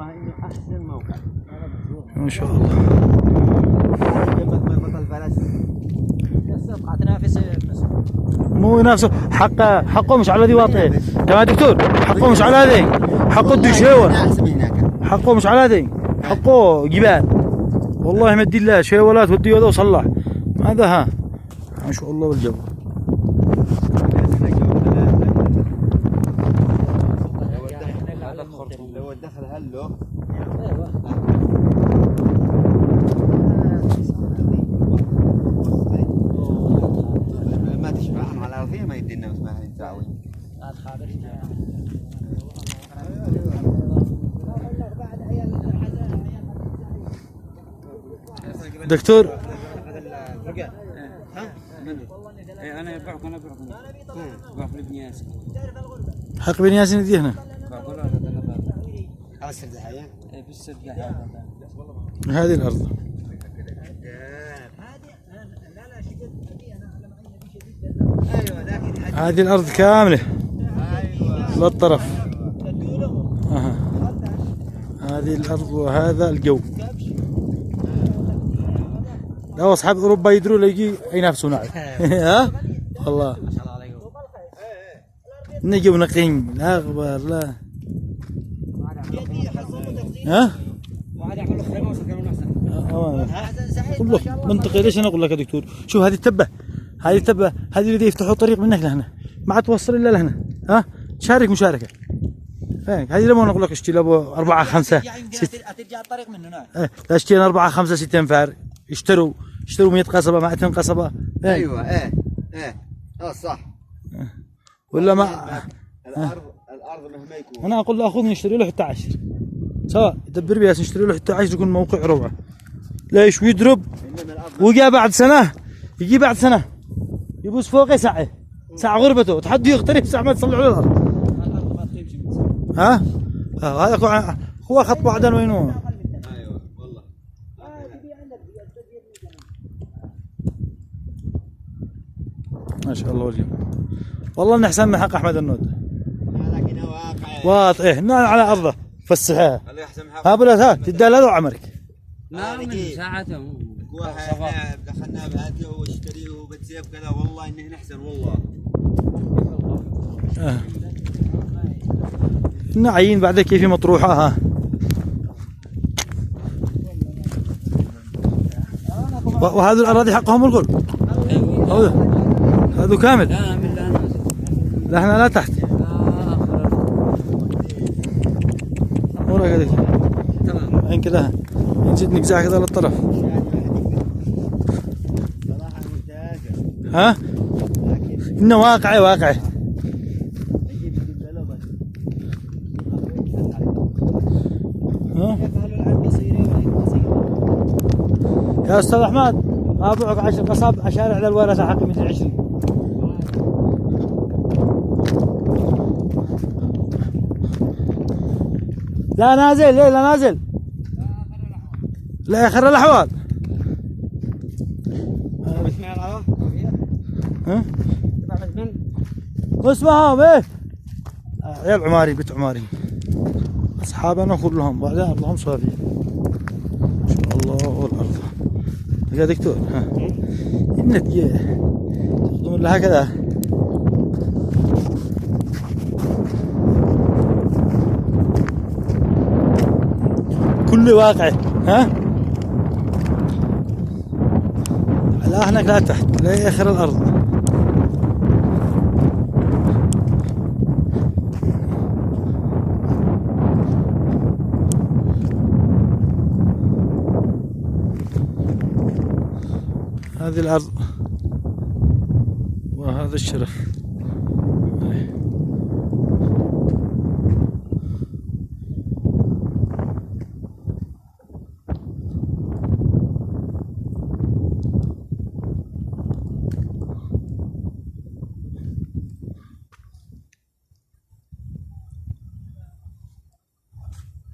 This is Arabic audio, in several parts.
والله انه احسن موقع ما شاء الله. جنبك مربط الفرس الصفقة تنافس مو ينافسوا حقه مش على ذي واطيه كمان دكتور، حقه مش على هذه، حقه الدشيوه، حقه مش على هذه، حقه جبال والله ما ادري الله شيولات ودي هذا وصلح هذا. ها ما شاء الله والجو. لو الدخل هلو ما تشبعهم على الارضيه ما يدينا ما نساوي. دكتور انا ابيعكم ابيع في ابن ياسين. حق بن ياسين دي هنا هذه الارض. هذه الارض كامله للطرف. هذه الارض وهذا الجو. لو اصحاب اوروبا يدروا لا يجي ينافسونا. ها والله نجيب نقين لا غبار لا. ها اقول لك منطقي. ليش انا اقول لك يا دكتور؟ شوف هذه التبه، هذه التبه هذه اللي يفتحوا طريق منك لهنا ما عاد توصل الا لهنا. ها شارك مشاركه هذه لما اقول لك اشتري ابو 4 5 6 ترجع الطريق منه. نعم لا اشتري 4 5 6 انفار اشتروا 100 قصبه 200 قصبه. ايوه صح. ولا ما الارض مهما يكون انا اقول لاخوه نشتري له حتى 10 سواء يدبر بياس نشتري له حتى 10 يكون موقع روعه. ليش ويضرب وجاء بعد سنه يجي بعد سنه يبوس فوقه ساعه غربته تحدي يغترب ساعه ما تصلي على الارض. ها هذا هو خط بعدين وينه. ايوه والله ما شاء الله والله. والله انه احسن من حق احمد النود. لكن واقع هنا على ارضه فسحها ها بلا تدال له عمرك. نعم ساعته احنا دخلنا بهاتي واشتريه وبتسيب كذا والله انه احسن والله. نعين بعد كيف مطروحه. ها وهذه الاراضي حقهم الغل. هذا كامل. لا احنا لا تحت. وراك هذيك تمام عين كذا نجد نقزع كذا للطرف. ها انه واقعي يا استاذ احمد ابوعك 10 قصاب شارع للورثه حق 220. لا نازل لا نازل لا يخر الاحوال. ها واسمهم ايه عيال عماري بيت عماري اصحابنا كلهم بعدين ارضهم صافيه ما شاء الله. والارض يا دكتور ها انك تخدم لها كذا. كله واقعي. ها لا هناك لا تحت لا اخر الارض. هذه الارض وهذا الشرف.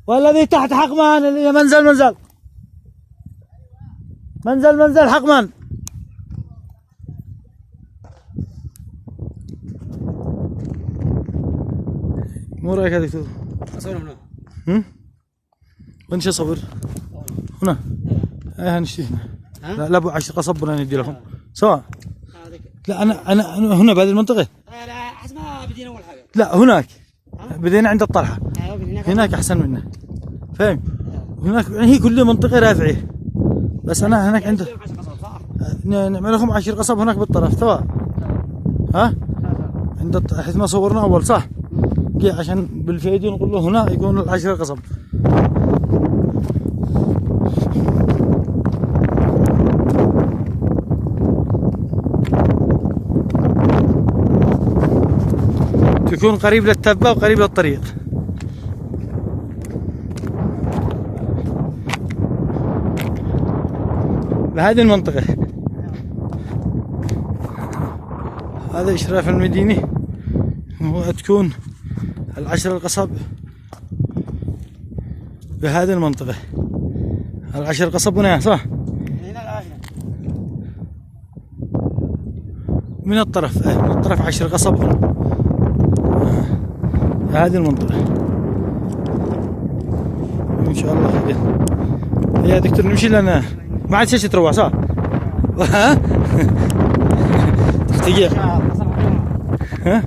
والذي تحت حقمان اللي منزل حقمان. مو رايك يا دكتور؟ اصور منه وين شو اصور؟ هنا. ايه هنشتري هنا. لا لا ابو 10 قصب بدنا ندي لكم. سواء. لا انا هنا بهذه المنطقة. لا حسب ما بدينا اول حاجه. لا هناك. بدينا عند الطلحة. هناك احسن منه. فاهم؟ هناك يعني هي كل منطقة رافعة. بس انا هناك عند نعمل لكم 10 قصب هناك بالطرف سواء. ها؟ عند حيث ما صورنا اول صح؟ عشان بالفيديو نقول له هنا يكون 10 قصب. تكون قريب للتبة وقريب للطريق. بهذه المنطقة هذا إشراف المدينة وتكون 10 القصب بهذه المنطقة. 10 قصب هنا صح؟ من الطرف من الطرف 10 قصب هنا هذه المنطقة إن شاء الله خير. يا دكتور نمشي لنا ما عاد شاشة تروح صح؟ ها؟ تفتقيع ها؟